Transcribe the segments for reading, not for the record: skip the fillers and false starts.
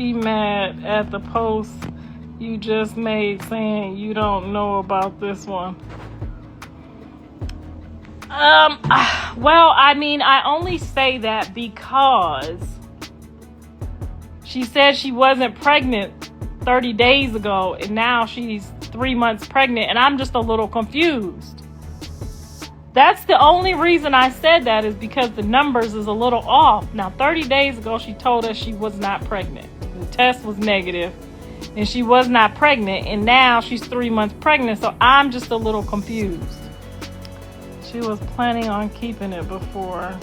Be mad at the post you just made saying you don't know about this one. Well, I mean, I only say that because she said she wasn't pregnant 30 days ago, and now she's 3 months pregnant, and I'm just a little confused. That's the only reason I said that, is because the numbers is a little off. Now, 30 days ago, she told us she was not pregnant. The test was negative, and she was not pregnant, and now she's 3 months pregnant, so I'm just a little confused. She was planning on keeping it before.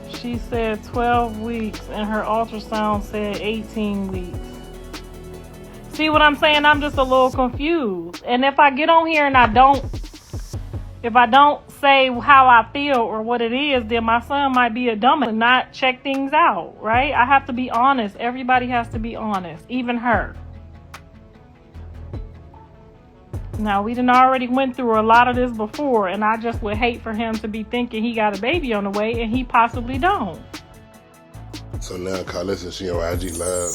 She said 12 weeks, and her ultrasound said 18 weeks. See what I'm saying? I'm just a little confused. And if I get on here and if I don't say how I feel or what it is, then my son might be a dumbass and not check things out, right? I have to be honest. Everybody has to be honest, even her. Now, we done already went through a lot of this before, and I just would hate for him to be thinking he got a baby on the way, and he possibly don't. So now Karlissa, she on IG Live.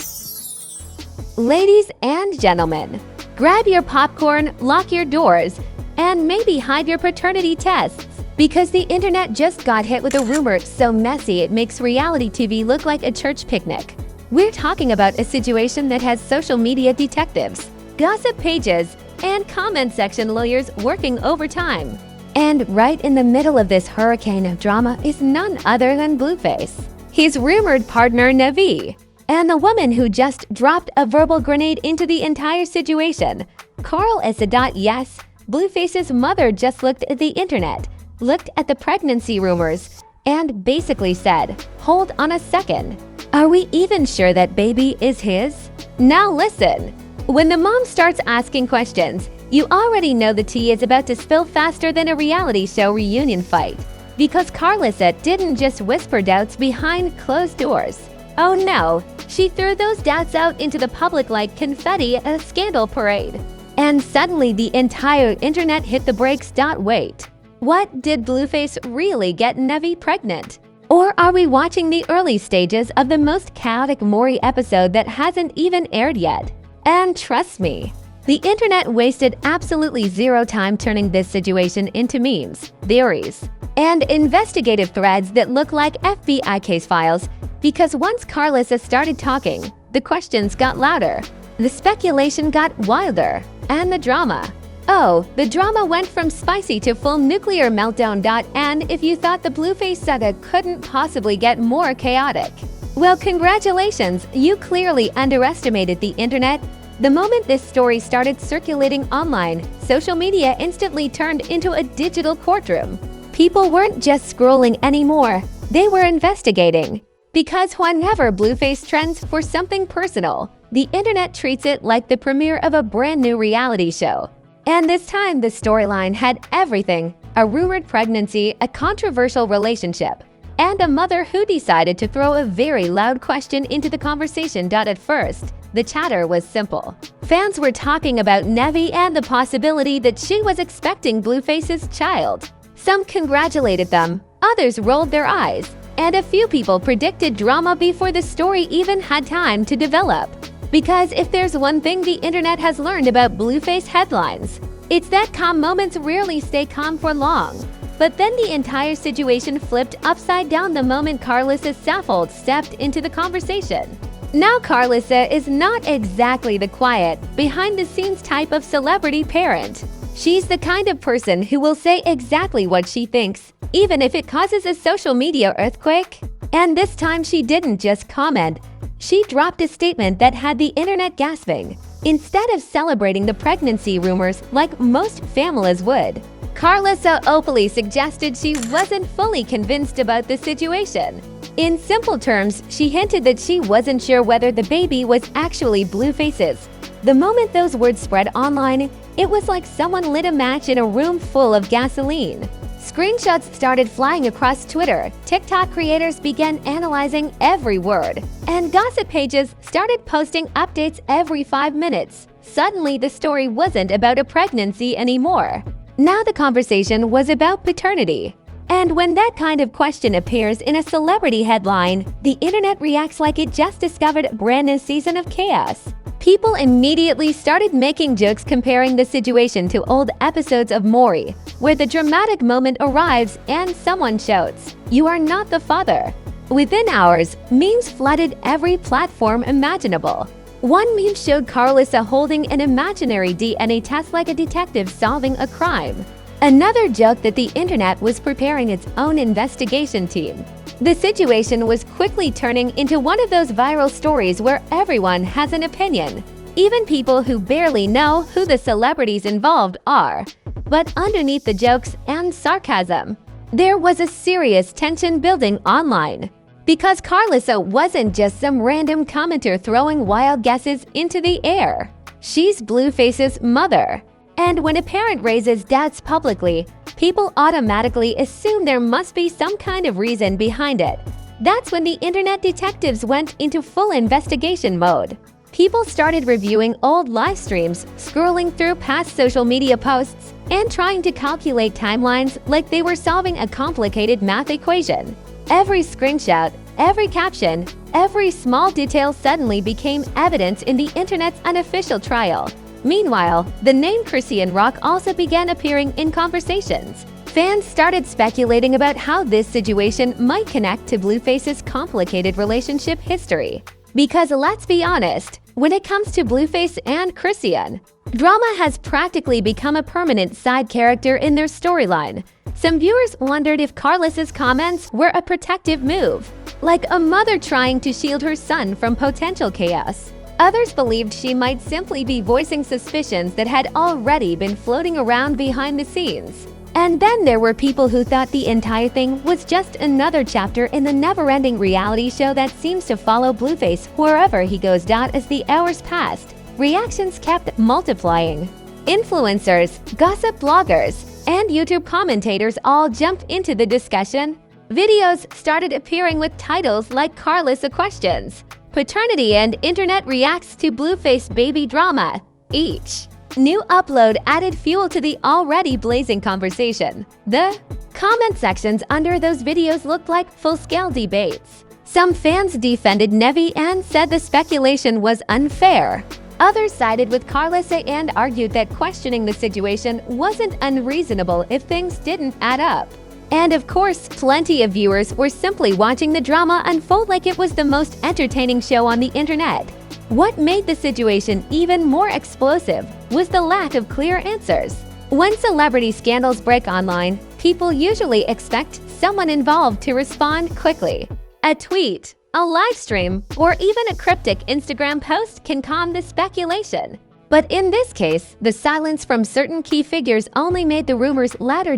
Ladies and gentlemen, grab your popcorn, lock your doors, and maybe hide your paternity tests, because the internet just got hit with a rumor so messy it makes reality TV look like a church picnic. We're talking about a situation that has social media detectives, gossip pages, and comment section lawyers working overtime. And right in the middle of this hurricane of drama is none other than Blueface, his rumored partner Nevaeh, and the woman who just dropped a verbal grenade into the entire situation. Karlissa. Yes, Blueface's mother just looked at the internet, looked at the pregnancy rumors, and basically said, "Hold on a second. Are we even sure that baby is his?" Now listen. When the mom starts asking questions, you already know the tea is about to spill faster than a reality show reunion fight. Because Karlissa didn't just whisper doubts behind closed doors. Oh no, she threw those doubts out into the public like confetti at a scandal parade. And suddenly the entire internet hit the brakes. Wait, what, did Blueface really get Nevaeh pregnant? Or are we watching the early stages of the most chaotic Maury episode that hasn't even aired yet? And trust me, the internet wasted absolutely zero time turning this situation into memes, theories, and investigative threads that look like FBI case files, because once Karlissa started talking, the questions got louder, the speculation got wilder, and the drama. Oh, the drama went from spicy to full nuclear meltdown. And if you thought the Blueface saga couldn't possibly get more chaotic, well, congratulations, you clearly underestimated the internet. The moment this story started circulating online, social media instantly turned into a digital courtroom. People weren't just scrolling anymore, they were investigating. Because whenever Blueface trends for something personal, the internet treats it like the premiere of a brand new reality show. And this time, the storyline had everything: a rumored pregnancy, a controversial relationship, and a mother who decided to throw a very loud question into the conversation. At first, the chatter was simple. Fans were talking about Nevaeh and the possibility that she was expecting Blueface's child. Some congratulated them, others rolled their eyes, and a few people predicted drama before the story even had time to develop. Because if there's one thing the internet has learned about Blueface headlines, it's that calm moments rarely stay calm for long. But then the entire situation flipped upside down the moment Karlissa Saffold stepped into the conversation. Now Karlissa is not exactly the quiet, behind-the-scenes type of celebrity parent. She's the kind of person who will say exactly what she thinks, even if it causes a social media earthquake. And this time she didn't just comment, she dropped a statement that had the internet gasping. Instead of celebrating the pregnancy rumors like most families would, Karlissa openly suggested she wasn't fully convinced about the situation. In simple terms, she hinted that she wasn't sure whether the baby was actually Blueface's. The moment those words spread online, it was like someone lit a match in a room full of gasoline. Screenshots started flying across Twitter, TikTok creators began analyzing every word, and gossip pages started posting updates every 5 minutes. Suddenly, the story wasn't about a pregnancy anymore. Now the conversation was about paternity. And when that kind of question appears in a celebrity headline, the internet reacts like it just discovered a brand new season of chaos. People immediately started making jokes comparing the situation to old episodes of Maury, where the dramatic moment arrives and someone shouts, "You are not the father." Within hours, memes flooded every platform imaginable. One meme showed Karlissa holding an imaginary DNA test like a detective solving a crime. Another joked that the internet was preparing its own investigation team. The situation was quickly turning into one of those viral stories where everyone has an opinion, even people who barely know who the celebrities involved are. But underneath the jokes and sarcasm, there was a serious tension building online. Because Karlissa wasn't just some random commenter throwing wild guesses into the air. She's Blueface's mother. And when a parent raises doubts publicly, people automatically assume there must be some kind of reason behind it. That's when the internet detectives went into full investigation mode. People started reviewing old live streams, scrolling through past social media posts, and trying to calculate timelines like they were solving a complicated math equation. Every screenshot, every caption, every small detail suddenly became evidence in the internet's unofficial trial. Meanwhile, the name Christian Rock also began appearing in conversations. Fans started speculating about how this situation might connect to Blueface's complicated relationship history. Because let's be honest, when it comes to Blueface and Christian, drama has practically become a permanent side character in their storyline. Some viewers wondered if Karlissa's comments were a protective move, like a mother trying to shield her son from potential chaos. Others believed she might simply be voicing suspicions that had already been floating around behind the scenes. And then there were people who thought the entire thing was just another chapter in the never-ending reality show that seems to follow Blueface wherever he goes. As the hours passed, reactions kept multiplying. Influencers, gossip bloggers, and YouTube commentators all jumped into the discussion. Videos started appearing with titles like Karlissa Questions, Paternity and Internet Reacts to Blueface Baby Drama. Each new upload added fuel to the already blazing conversation. The comment sections under those videos looked like full-scale debates. Some fans defended Nevaeh and said the speculation was unfair. Others sided with Karlissa and argued that questioning the situation wasn't unreasonable if things didn't add up. And of course, plenty of viewers were simply watching the drama unfold like it was the most entertaining show on the internet. What made the situation even more explosive was the lack of clear answers. When celebrity scandals break online, people usually expect someone involved to respond quickly. A tweet, a live stream, or even a cryptic Instagram post can calm the speculation. But in this case, the silence from certain key figures only made the rumors louder.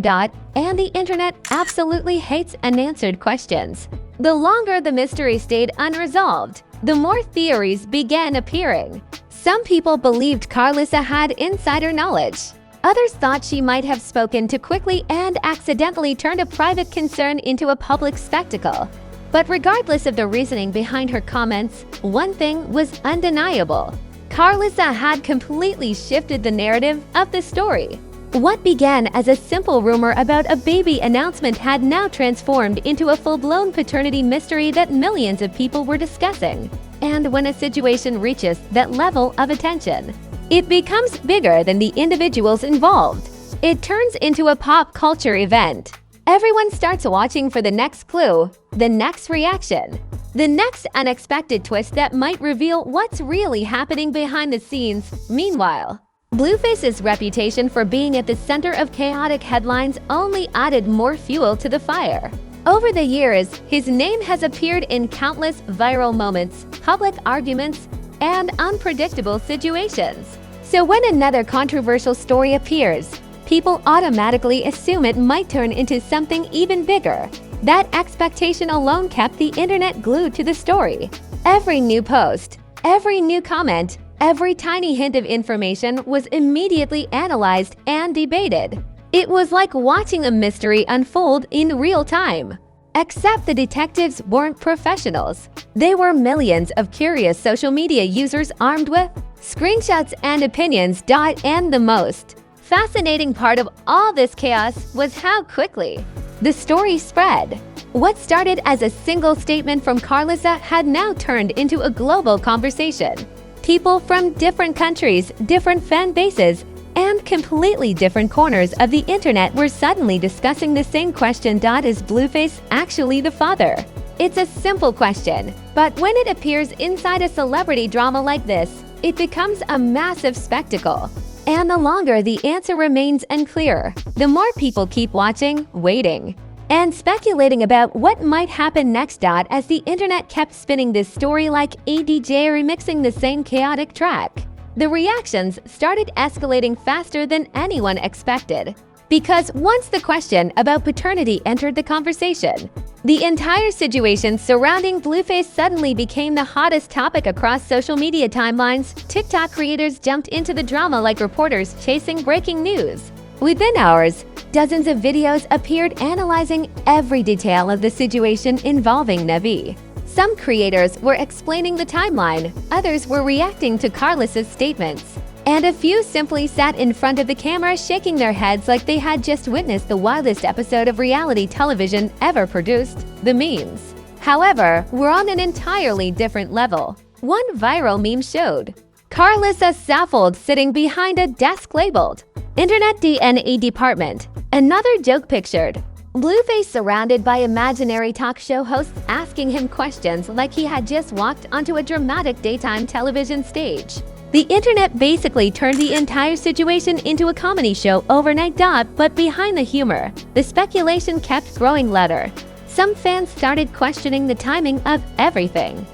And the internet absolutely hates unanswered questions. The longer the mystery stayed unresolved, the more theories began appearing. Some people believed Karlissa had insider knowledge. Others thought she might have spoken too quickly and accidentally turned a private concern into a public spectacle. But regardless of the reasoning behind her comments, one thing was undeniable. Karlissa had completely shifted the narrative of the story. What began as a simple rumor about a baby announcement had now transformed into a full-blown paternity mystery that millions of people were discussing. And when a situation reaches that level of attention, it becomes bigger than the individuals involved. It turns into a pop culture event. Everyone starts watching for the next clue, the next reaction, the next unexpected twist that might reveal what's really happening behind the scenes. Meanwhile, Blueface's reputation for being at the center of chaotic headlines only added more fuel to the fire. Over the years, his name has appeared in countless viral moments, public arguments, and unpredictable situations. So when another controversial story appears, people automatically assume it might turn into something even bigger. That expectation alone kept the internet glued to the story. Every new post, every new comment, every tiny hint of information was immediately analyzed and debated. It was like watching a mystery unfold in real time. Except the detectives weren't professionals. They were millions of curious social media users armed with screenshots and opinions. And the most fascinating part of all this chaos was how quickly the story spread. What started as a single statement from Karlissa had now turned into a global conversation. People from different countries, different fan bases, and completely different corners of the internet were suddenly discussing the same question: is Blueface actually the father? It's a simple question, but when it appears inside a celebrity drama like this, it becomes a massive spectacle. And the longer the answer remains unclear, the more people keep watching, waiting, and speculating about what might happen next. As the internet kept spinning this story like a DJ remixing the same chaotic track, the reactions started escalating faster than anyone expected. Because once the question about paternity entered the conversation, the entire situation surrounding Blueface suddenly became the hottest topic across social media timelines. TikTok creators jumped into the drama like reporters chasing breaking news. Within hours, dozens of videos appeared analyzing every detail of the situation involving Nevaeh. Some creators were explaining the timeline, others were reacting to Karlissa's statements, and a few simply sat in front of the camera shaking their heads like they had just witnessed the wildest episode of reality television ever produced, the memes. However, we're on an entirely different level. One viral meme showed Karlissa Saffold sitting behind a desk labeled Internet DNA Department. Another joke pictured Blueface surrounded by imaginary talk show hosts asking him questions like he had just walked onto a dramatic daytime television stage. The internet basically turned the entire situation into a comedy show overnight. But behind the humor, the speculation kept growing louder. Some fans started questioning the timing of everything.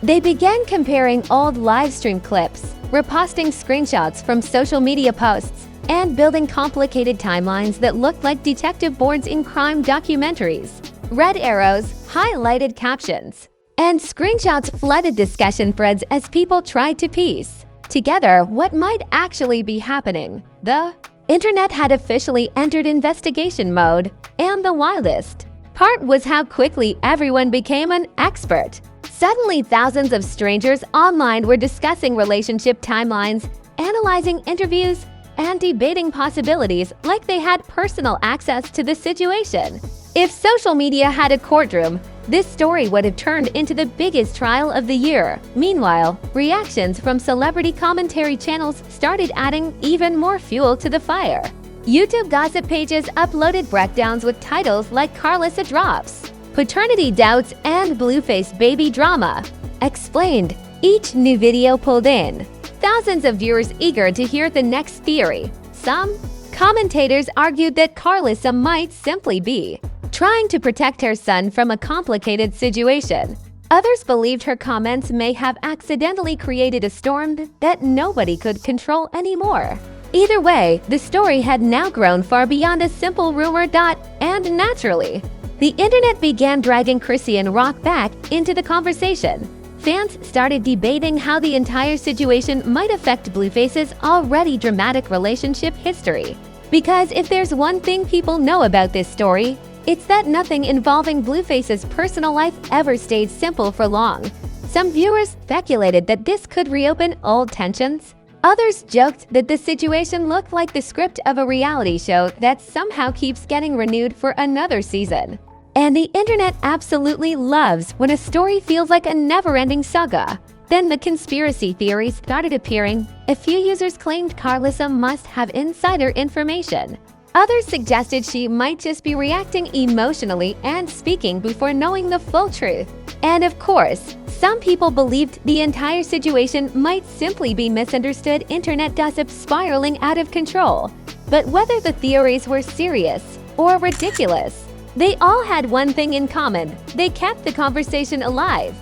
They began comparing old livestream clips, reposting screenshots from social media posts, and building complicated timelines that looked like detective boards in crime documentaries. Red arrows, highlighted captions, and screenshots flooded discussion threads as people tried to piece together what might actually be happening. The internet had officially entered investigation mode, and the wildest part was how quickly everyone became an expert. Suddenly, thousands of strangers online were discussing relationship timelines, analyzing interviews, and debating possibilities like they had personal access to the situation. If social media had a courtroom, this story would have turned into the biggest trial of the year. Meanwhile, reactions from celebrity commentary channels started adding even more fuel to the fire. YouTube gossip pages uploaded breakdowns with titles like Karlissa Drops, Paternity Doubts, and Blueface Baby Drama explained. Each new video pulled in thousands of viewers eager to hear the next theory. Some commentators argued that Karlissa might simply be trying to protect her son from a complicated situation. Others believed her comments may have accidentally created a storm that nobody could control anymore. Either way, the story had now grown far beyond a simple rumor. And naturally, the internet began dragging Christian Rock back into the conversation. Fans started debating how the entire situation might affect Blueface's already dramatic relationship history. Because if there's one thing people know about this story, it's that nothing involving Blueface's personal life ever stayed simple for long. Some viewers speculated that this could reopen old tensions. Others joked that the situation looked like the script of a reality show that somehow keeps getting renewed for another season. And the internet absolutely loves when a story feels like a never-ending saga. Then the conspiracy theories started appearing. A few users claimed Karlissa must have insider information. Others suggested she might just be reacting emotionally and speaking before knowing the full truth. And of course, some people believed the entire situation might simply be misunderstood internet gossip spiraling out of control. But whether the theories were serious or ridiculous. They all had one thing in common: they kept the conversation alive.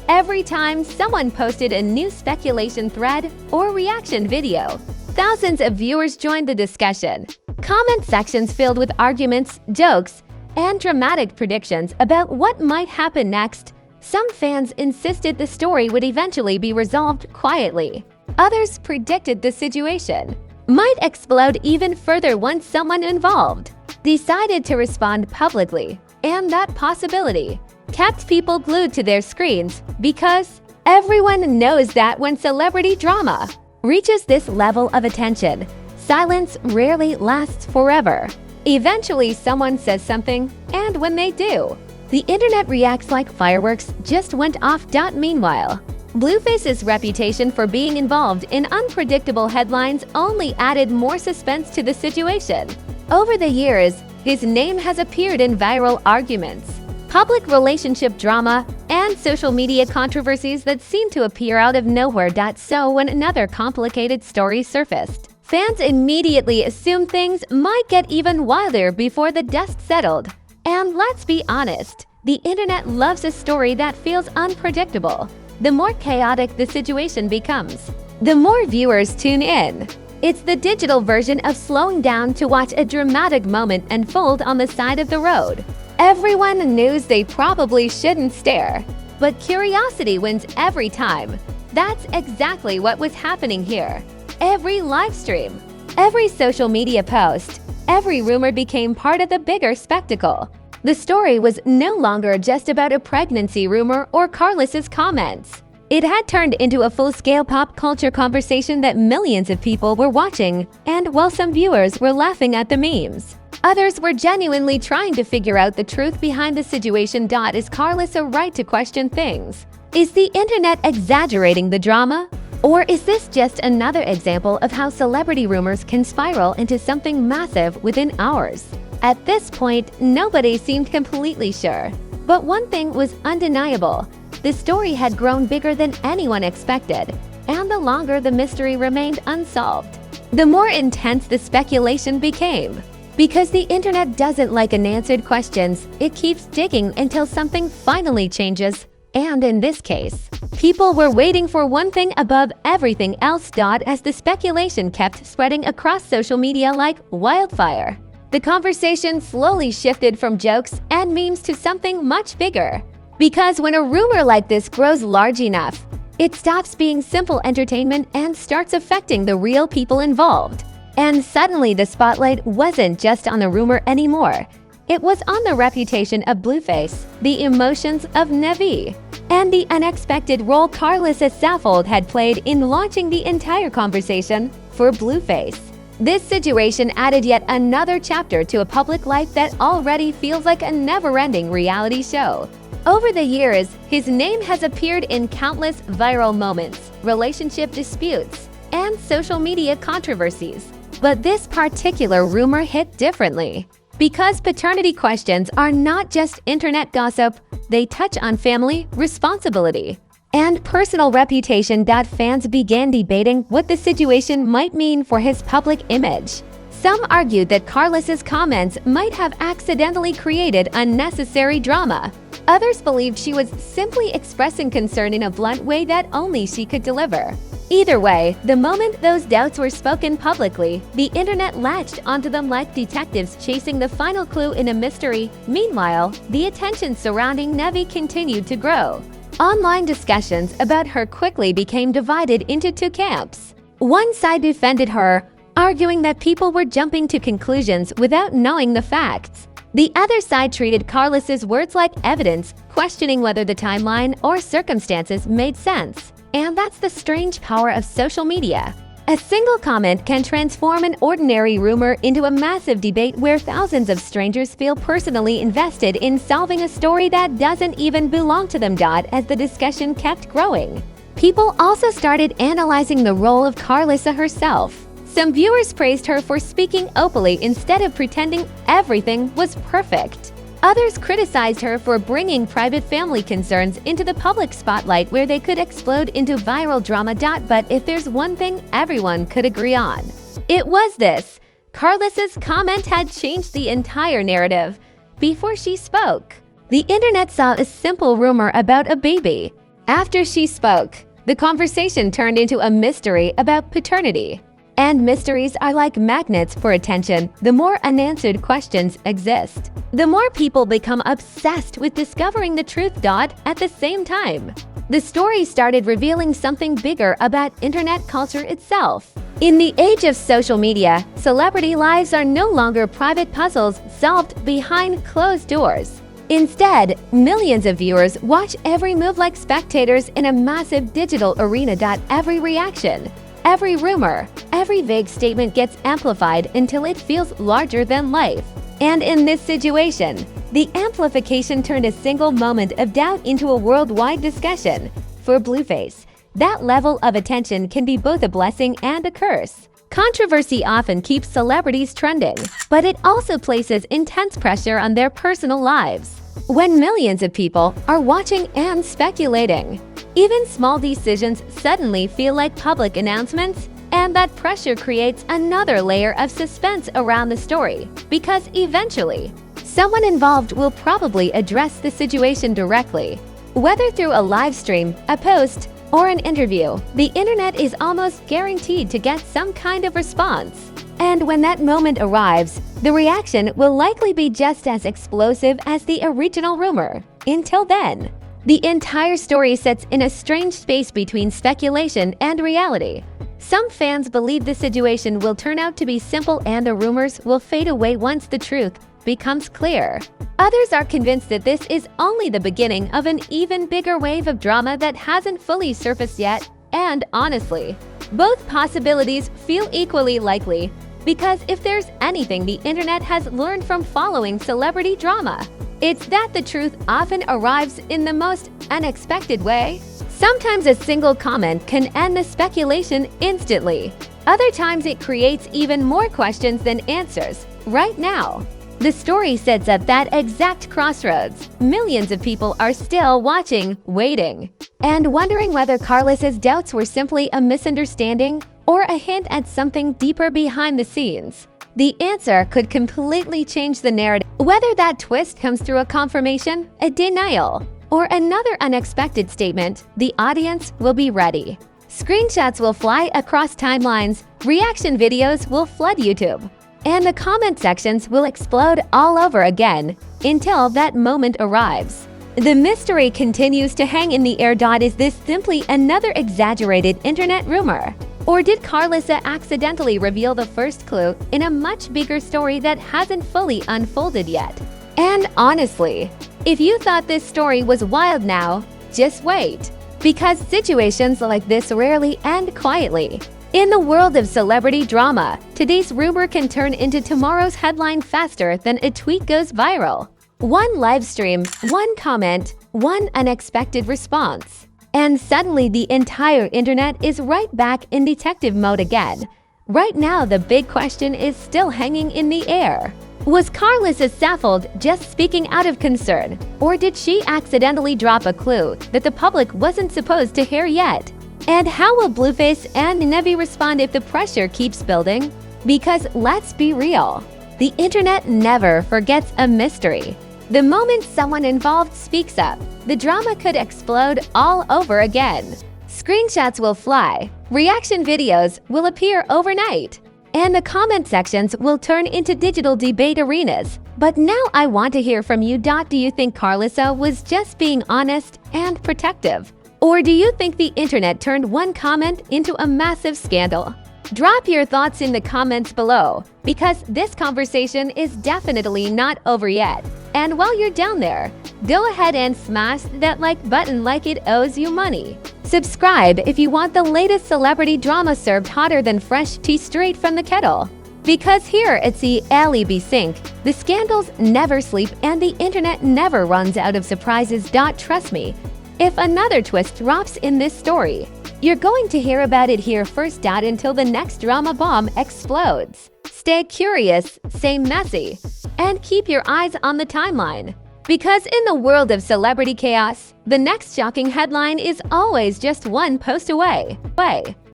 Every time someone posted a new speculation thread or reaction video, thousands of viewers joined the discussion. Comment sections filled with arguments, jokes, and dramatic predictions about what might happen next. Some fans insisted the story would eventually be resolved quietly. Others predicted the situation might explode even further once someone involved decided to respond publicly, and that possibility kept people glued to their screens because everyone knows that when celebrity drama reaches this level of attention, silence rarely lasts forever. Eventually, someone says something, and when they do, the internet reacts like fireworks just went off. Meanwhile, Blueface's reputation for being involved in unpredictable headlines only added more suspense to the situation. Over the years, his name has appeared in viral arguments, public relationship drama, and social media controversies that seem to appear out of nowhere. So when another complicated story surfaced, fans immediately assumed things might get even wilder before the dust settled. And let's be honest, the internet loves a story that feels unpredictable. The more chaotic the situation becomes, the more viewers tune in. It's the digital version of slowing down to watch a dramatic moment unfold on the side of the road. Everyone knows they probably shouldn't stare, but curiosity wins every time. That's exactly what was happening here. Every live stream, every social media post, every rumor became part of the bigger spectacle. The story was no longer just about a pregnancy rumor or Karlissa's comments. It had turned into a full-scale pop culture conversation that millions of people were watching, and while some viewers were laughing at the memes, others were genuinely trying to figure out the truth behind the situation. Is Karlissa right to question things? Is the internet exaggerating the drama? Or is this just another example of how celebrity rumors can spiral into something massive within hours? At this point, nobody seemed completely sure. But one thing was undeniable: the story had grown bigger than anyone expected, and the longer the mystery remained unsolved, the more intense the speculation became. Because the internet doesn't like unanswered questions, it keeps digging until something finally changes. And in this case, people were waiting for one thing above everything else. As the speculation kept spreading across social media like wildfire, the conversation slowly shifted from jokes and memes to something much bigger. Because when a rumor like this grows large enough, it stops being simple entertainment and starts affecting the real people involved. And suddenly the spotlight wasn't just on the rumor anymore. It was on the reputation of Blueface, the emotions of Nevaeh, and the unexpected role Karlissa Saffold had played in launching the entire conversation for Blueface. This situation added yet another chapter to a public life that already feels like a never-ending reality show. Over the years, his name has appeared in countless viral moments, relationship disputes, and social media controversies. But this particular rumor hit differently. Because paternity questions are not just internet gossip, they touch on family, responsibility, and personal reputation. Fans began debating what the situation might mean for his public image. Some argued that Karlissa's comments might have accidentally created unnecessary drama. Others believed she was simply expressing concern in a blunt way that only she could deliver. Either way, the moment those doubts were spoken publicly, the internet latched onto them like detectives chasing the final clue in a mystery. Meanwhile, the attention surrounding Nevaeh continued to grow. Online discussions about her quickly became divided into two camps. One side defended her, arguing that people were jumping to conclusions without knowing the facts. The other side treated Karlissa's words like evidence, questioning whether the timeline or circumstances made sense. And that's the strange power of social media. A single comment can transform an ordinary rumor into a massive debate where thousands of strangers feel personally invested in solving a story that doesn't even belong to them. As the discussion kept growing, people also started analyzing the role of Karlissa herself. Some viewers praised her for speaking openly instead of pretending everything was perfect. Others criticized her for bringing private family concerns into the public spotlight where they could explode into viral drama. But if there's one thing everyone could agree on, it was this: Karlissa's comment had changed the entire narrative. Before she spoke, the internet saw a simple rumor about a baby. After she spoke, the conversation turned into a mystery about paternity. And mysteries are like magnets for attention. The more unanswered questions exist, the more people become obsessed with discovering the truth. At the same time, the story started revealing something bigger about internet culture itself. In the age of social media, celebrity lives are no longer private puzzles solved behind closed doors. Instead, millions of viewers watch every move like spectators in a massive digital arena. Every reaction, every rumor, every vague statement gets amplified until it feels larger than life. And in this situation, the amplification turned a single moment of doubt into a worldwide discussion. For Blueface, that level of attention can be both a blessing and a curse. Controversy often keeps celebrities trending, but it also places intense pressure on their personal lives. When millions of people are watching and speculating, even small decisions suddenly feel like public announcements, and that pressure creates another layer of suspense around the story, because eventually, someone involved will probably address the situation directly. Whether through a live stream, a post, or an interview, the internet is almost guaranteed to get some kind of response. And when that moment arrives, the reaction will likely be just as explosive as the original rumor. Until then, the entire story sits in a strange space between speculation and reality. Some fans believe the situation will turn out to be simple and the rumors will fade away once the truth becomes clear. Others are convinced that this is only the beginning of an even bigger wave of drama that hasn't fully surfaced yet. And honestly, both possibilities feel equally likely, because if there's anything the internet has learned from following celebrity drama, it's that the truth often arrives in the most unexpected way. Sometimes a single comment can end the speculation instantly. Other times it creates even more questions than answers. Right now, the story sits at that exact crossroads. Millions of people are still watching, waiting, and wondering whether Karlissa's doubts were simply a misunderstanding or a hint at something deeper behind the scenes. The answer could completely change the narrative. Whether that twist comes through a confirmation, a denial, or another unexpected statement, the audience will be ready. Screenshots will fly across timelines, reaction videos will flood YouTube, and the comment sections will explode all over again until that moment arrives. The mystery continues to hang in the air. Is this simply another exaggerated internet rumor? Or did Karlissa accidentally reveal the first clue in a much bigger story that hasn't fully unfolded yet? And honestly, if you thought this story was wild now, just wait. Because situations like this rarely end quietly. In the world of celebrity drama, today's rumor can turn into tomorrow's headline faster than a tweet goes viral. One live stream, one comment, one unexpected response. And suddenly the entire internet is right back in detective mode again. Right now, the big question is still hanging in the air. Was Karlissa Saffold just speaking out of concern? Or did she accidentally drop a clue that the public wasn't supposed to hear yet? And how will Blueface and Nevaeh respond if the pressure keeps building? Because let's be real, the internet never forgets a mystery. The moment someone involved speaks up, the drama could explode all over again. Screenshots will fly, reaction videos will appear overnight, and the comment sections will turn into digital debate arenas. But now I want to hear from you. Do you think Karlissa was just being honest and protective? Or do you think the internet turned one comment into a massive scandal? Drop your thoughts in the comments below, because this conversation is definitely not over yet. And while you're down there, go ahead and smash that like button like it owes you money. Subscribe if you want the latest celebrity drama served hotter than fresh tea straight from the kettle. Because here at the Alibi Sync, the scandals never sleep and the internet never runs out of surprises. Trust me, if another twist drops in this story, you're going to hear about it here first. Until the next drama bomb explodes. Stay curious, stay messy, and keep your eyes on the timeline. Because in the world of celebrity chaos, the next shocking headline is always just one post away.